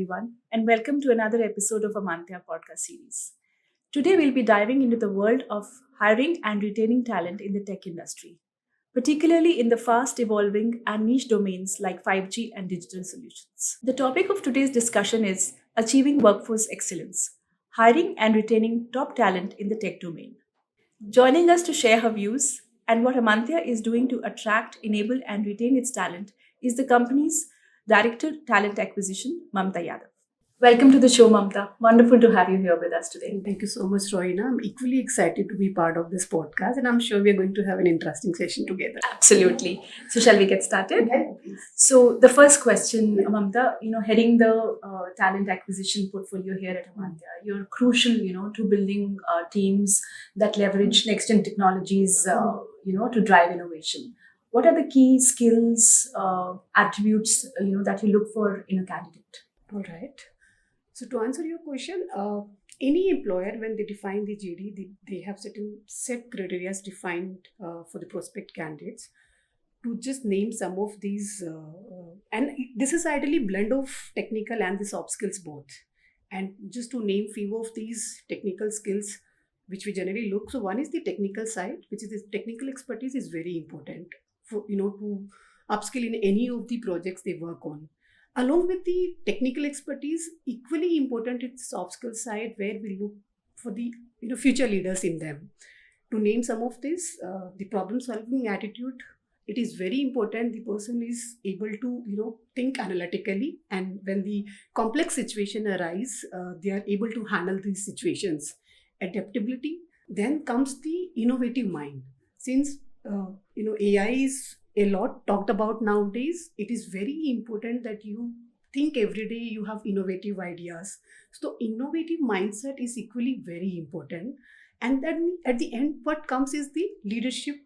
everyone, and welcome to another episode of Amantya Podcast Series. Today, we'll be diving into the world of hiring and retaining talent in the tech industry, particularly in the fast evolving and niche domains like 5G and digital solutions. The topic of today's discussion is achieving workforce excellence, hiring and retaining top talent in the tech domain. Joining us to share her views and what Amantya is doing to attract, enable, and retain its talent is the company's Director Talent Acquisition, Mamta Yadav. Welcome to the show, Mamta. Wonderful to have you here with us today. Thank you so much, Rohina. I'm equally excited to be part of this podcast, and I'm sure we're going to have an interesting session together. Absolutely. So, shall we get started? Please. So, the first question, Mamta, heading the talent acquisition portfolio here at Amantya, you're crucial, to building teams that leverage next-gen technologies, to drive innovation. What are the key skills, attributes, that you look for in a candidate? All right. So to answer your question, any employer, when they define the JD, they have certain set criteria defined for the prospect candidates. To just name some of these, and this is ideally blend of technical and the soft skills both. And just to name few of these technical skills which we generally look. So one is the technical side, which is the technical expertise is very important for to upskill in any of the projects they work on. Along with the technical expertise, equally important is the soft skills side, where we look for the future leaders in them. To name some of this, the problem solving attitude, it is very important. The person is able to think analytically, and when the complex situation arise, they are able to handle these situations. Adaptability. Then comes the innovative mind. Since AI is a lot talked about nowadays, it is very important that you think every day you have innovative ideas. So innovative mindset is equally very important. And then at the end, what comes is the leadership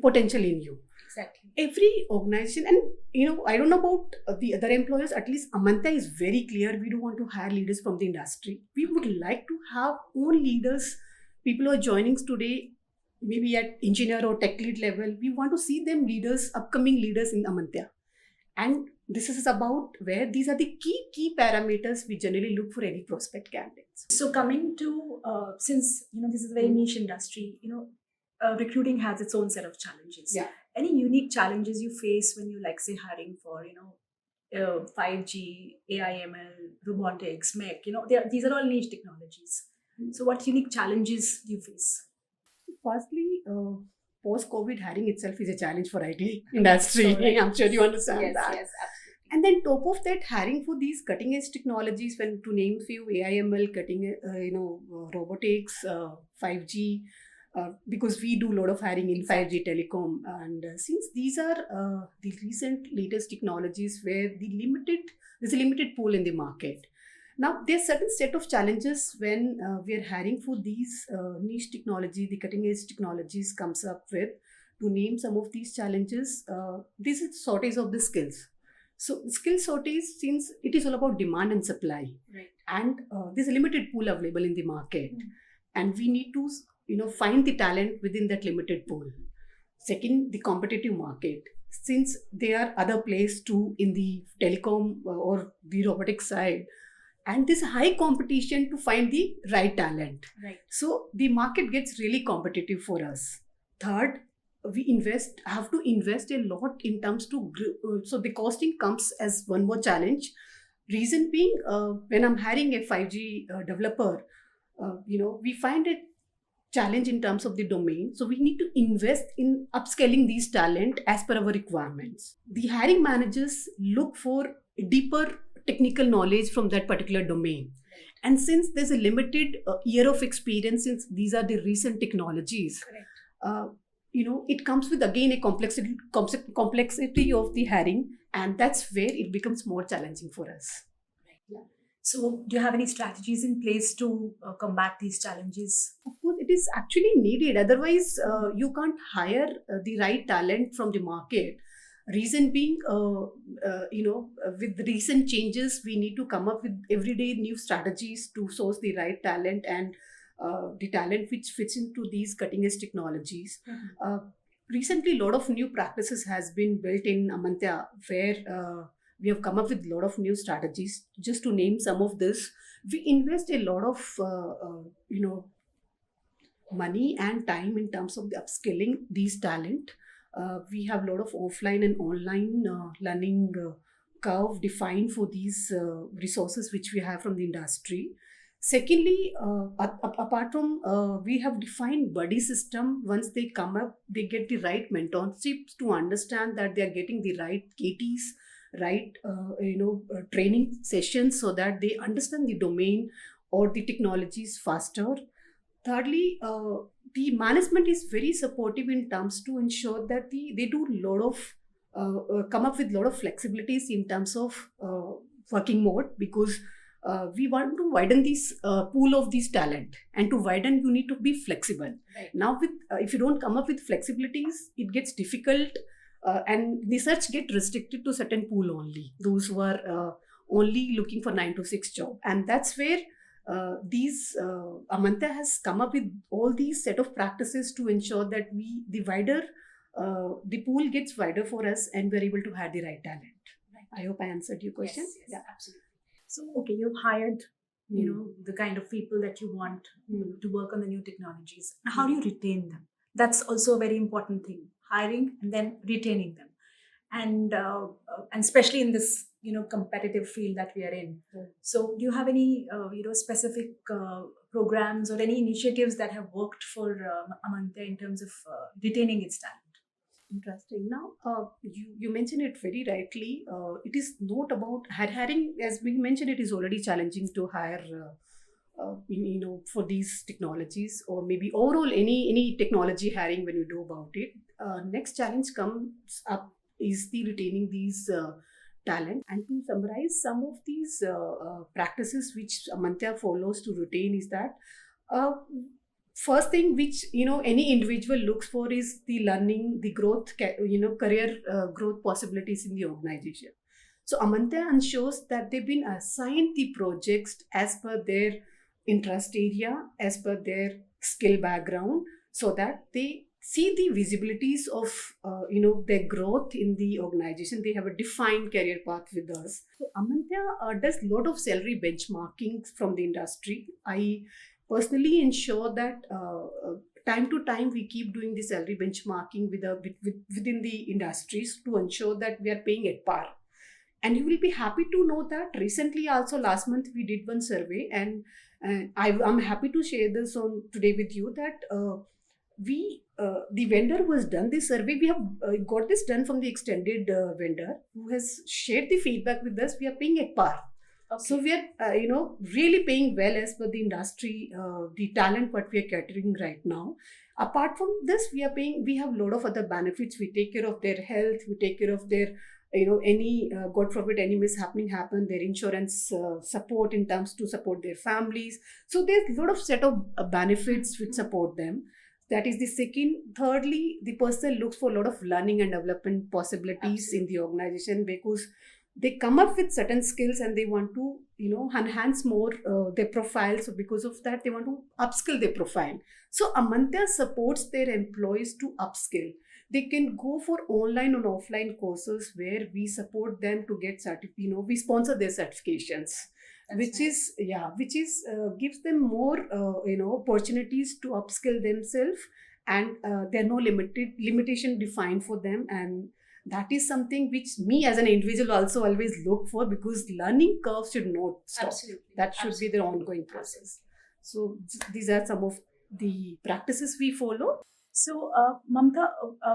potential in you. Exactly. Every organization, and I don't know about the other employers, at least Amantya is very clear. We don't want to hire leaders from the industry. We would like to have own leaders, people who are joining today, maybe at engineer or tech lead level. We want to see them leaders, upcoming leaders in Amantya. And this is about where these are the key parameters we generally look for any prospect candidates. So coming to, since, this is a very niche industry, recruiting has its own set of challenges. Yeah. Any unique challenges you face when you say hiring for, 5G, AI, ML, robotics, mech, these are all niche technologies. So what unique challenges do you face? Firstly, post-COVID hiring itself is a challenge for IT industry. Sorry. I'm sure you understand that. Yes, absolutely. And then top of that, hiring for these cutting-edge technologies, when to name few, AI, ML, robotics, 5G, because we do a lot of hiring in 5G telecom. And since these are the recent latest technologies where there's a limited pool in the market. Now, there's certain set of challenges when we are hiring for these niche technology, the cutting edge technologies comes up with. To name some of these challenges, this is shortage of the skills. So skill shortage, since it is all about demand and supply, Right. and there's a limited pool available in the market, and we need to find the talent within that limited pool. Second, the competitive market. Since there are other players too in the telecom or the robotics side, and this high competition to find the right talent. Right. So the market gets really competitive for us. Third, we have to invest a lot in terms to so the costing comes as one more challenge. Reason being, when I'm hiring a 5G developer, we find it challenge in terms of the domain. So we need to invest in upscaling these talent as per our requirements. The hiring managers look for deeper technical knowledge from that particular domain. And since there's a limited year of experience, since these are the recent technologies, it comes with again a complexity of the hiring, and that's where it becomes more challenging for us. Yeah. So do you have any strategies in place to combat these challenges? Of course, it is actually needed. Otherwise, you can't hire the right talent from the market. Reason being, with the recent changes, we need to come up with everyday new strategies to source the right talent and the talent which fits into these cutting edge technologies. Recently, a lot of new practices has been built in Amantya, where We have come up with a lot of new strategies. Just to name some of this, we invest a lot of money and time in terms of the upskilling these talent. We have a lot of offline and online learning curve defined for these resources which we have from the industry. Secondly, apart from we have defined buddy system. Once they come up, they get the right mentorships to understand that they are getting the right KTs, right training sessions, so that they understand the domain or the technologies faster. Thirdly, the management is very supportive in terms to ensure that they do a lot of come up with a lot of flexibilities in terms of working mode, because we want to widen this pool of these talent, and to widen you need to be flexible. Right. Now with if you don't come up with flexibilities, it gets difficult, and the search get restricted to certain pool only, those who are only looking for 9 to 6 job. And that's where these Amantya has come up with all these set of practices to ensure that the wider the pool gets wider for us, and we're able to hire the right talent. Right. I hope I answered your question. Yes, absolutely. So, okay, you've hired, the kind of people that you want to work on the new technologies. How do you retain them? That's also a very important thing. Hiring and then retaining them, and especially in this competitive field that we are in. So, do you have any specific programs or any initiatives that have worked for Amantya in terms of retaining its talent? Interesting. Now, you mentioned it very rightly. It is not about hiring, as we mentioned. It is already challenging to hire, for these technologies, or maybe overall any technology hiring when you do about it. Next challenge comes up is the retaining these talent. And to summarize some of these practices which Amantya follows to retain is that. First thing which any individual looks for is the learning, the growth, career growth possibilities in the organization. So Amantya ensures that they've been assigned the projects as per their interest area, as per their skill background, so that they see the visibilities of their growth in the organization. They have a defined career path with us. So Amantya does a lot of salary benchmarking from the industry. I personally ensure that time to time we keep doing the salary benchmarking within the industries to ensure that we are paying at par. And you will be happy to know that recently, also last month, we did one survey, and I'm happy to share this on today with you that the vendor who has done this survey, we have got this done from the extended vendor who has shared the feedback with us. We are paying at par. Okay. So we are, really paying well as per the industry, the talent what we are catering right now. Apart from this, we have a lot of other benefits. We take care of their health. We take care of their, any, God forbid, any mishappening happen, their insurance support in terms to support their families. So there's a lot of set of benefits which support them. That is the second. Thirdly, the person looks for a lot of learning and development possibilities in the organization, because they come up with certain skills and they want to enhance more their profile. So because of that, they want to upskill their profile. So Amantya supports their employees to upskill. They can go for online and offline courses where we support them to get we sponsor their certifications. That's which nice. is gives them more opportunities to upskill themselves, and there are no limitation defined for them. And that is something which me as an individual also always look for, because learning curve should not stop. Absolutely. That should be the ongoing process. So these are some of the practices we follow. So, Mamta,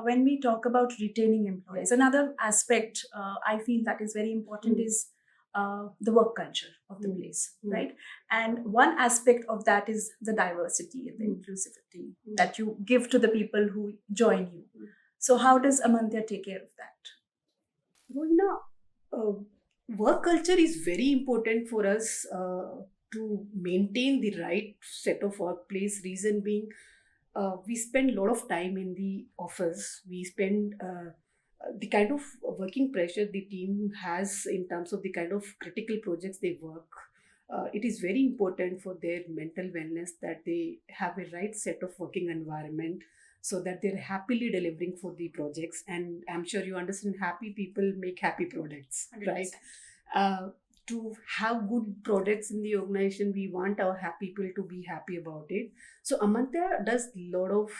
when we talk about retaining employees, another aspect I feel that is very important is the work culture of the place, right? And one aspect of that is the diversity and the inclusivity that you give to the people who join you. So how does Amantya take care of that? Rohina, work culture is very important for us to maintain the right set of workplace. Reason being, we spend a lot of time in the office. We spend the kind of working pressure the team has in terms of the kind of critical projects they work. It is very important for their mental wellness that they have a right set of working environment. so that they're happily delivering for the projects. And I'm sure you understand, happy people make happy products, right? 100%. uh, to have good products in the organization, we want our happy people to be happy about it. So Amantya does a lot of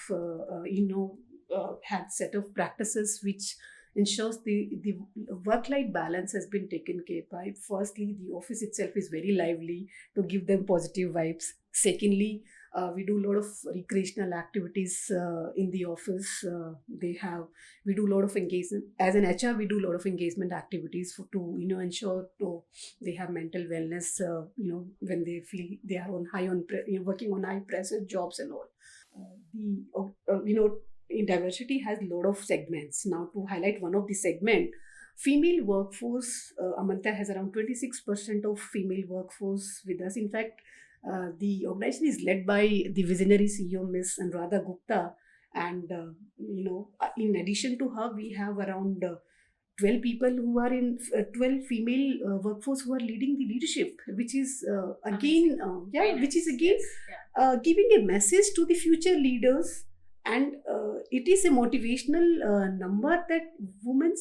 had set of practices which ensures the work life balance has been taken care by. Firstly, the office itself is very lively to give them positive vibes. Secondly, we do a lot of recreational activities in the office. We do a lot of engagement as an HR. We do a lot of engagement activities to ensure to they have mental wellness. When they feel they are working on high pressure jobs and all. The in diversity has a lot of segments. Now, to highlight one of the segment, female workforce, Amantya has around 26% of female workforce with us. In fact, the organization is led by the visionary CEO, Miss Anuradha Gupta. And, in addition to her, we have around 12 people who are in 12 female workforce who are leading the leadership, which is which is again giving a message to the future leaders. And it is a motivational number that women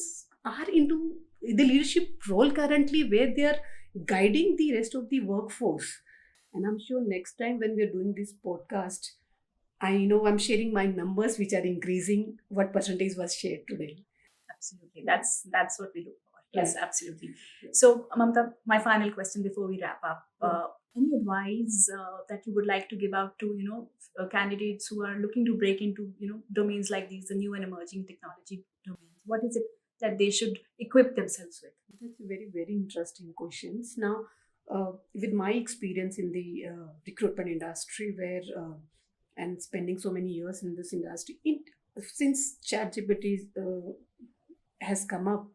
are into the leadership role currently, where they are guiding the rest of the workforce. And I'm sure next time when we're doing this podcast, I know I'm sharing my numbers which are increasing. What percentage was shared today? Absolutely. That's what we look for. Yes, absolutely. So, Mamta, my final question before we wrap up. Any advice that you would like to give out to candidates who are looking to break into domains like these, the new and emerging technology domains? What is it that they should equip themselves with? That's a very, very interesting questions. Now, with my experience in the recruitment industry, where and spending so many years in this industry, since ChatGPT has come up,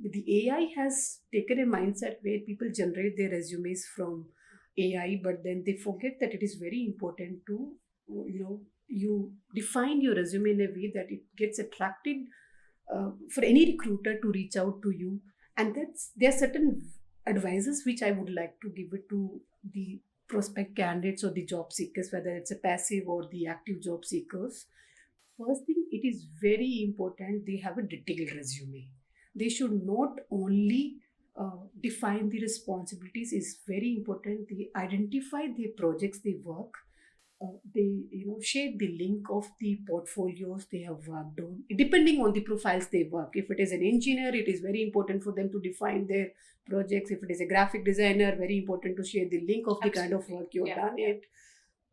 the AI has taken a mindset where people generate their resumes from AI, but then they forget that it is very important to you define your resume in a way that it gets attracted for any recruiter to reach out to you. And there are certain advices which I would like to give it to the prospect candidates or the job seekers, whether it's a passive or the active job seekers. First thing, it is very important they have a detailed resume. They should not only define the responsibilities. Is very important. They identify the projects they work. They share the link of the portfolios they have worked on, depending on the profiles they work. If it is an engineer, it is very important for them to define their projects. If it is a graphic designer, very important to share the link of the kind of work you've done it.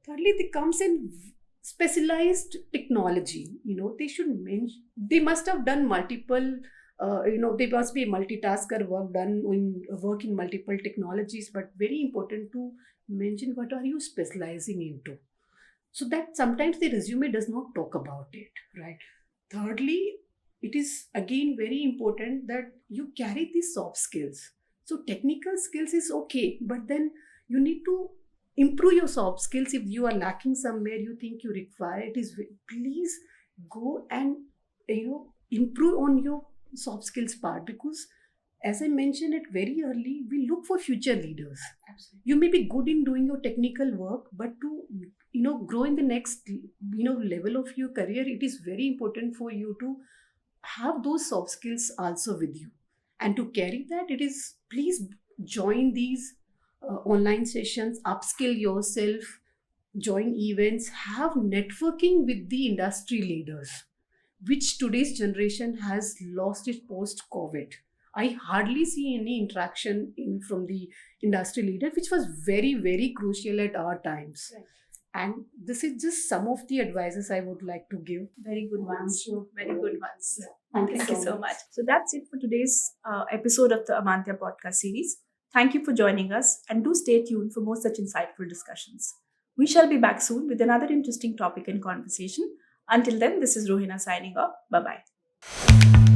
Thirdly, they comes in specialized technology. They must have done multiple. They must be a multitasker, work in multiple technologies. But very important to mention what are you specializing into, so that sometimes the resume does not talk about it, right? Thirdly, it is again very important that you carry these soft skills. So technical skills is okay, but then you need to improve your soft skills. If you are lacking somewhere, you think you require it, is please go and improve on your soft skills part, because as I mentioned it very early, we look for future leaders. Absolutely. You may be good in doing your technical work, but to grow in the next level of your career, it is very important for you to have those soft skills also with you. And to carry that, it is please join these online sessions, upskill yourself, join events, have networking with the industry leaders, which today's generation has lost it post-COVID. I hardly see any interaction from the industry leader, which was very, very crucial at our times. Right. And this is just some of the advices I would like to give. Very good ones. Sure. Very good ones. Yeah. Thank you so much. So that's it for today's episode of the Amantya Podcast Series. Thank you for joining us, and do stay tuned for more such insightful discussions. We shall be back soon with another interesting topic and conversation. Until then, this is Rohina signing off. Bye-bye.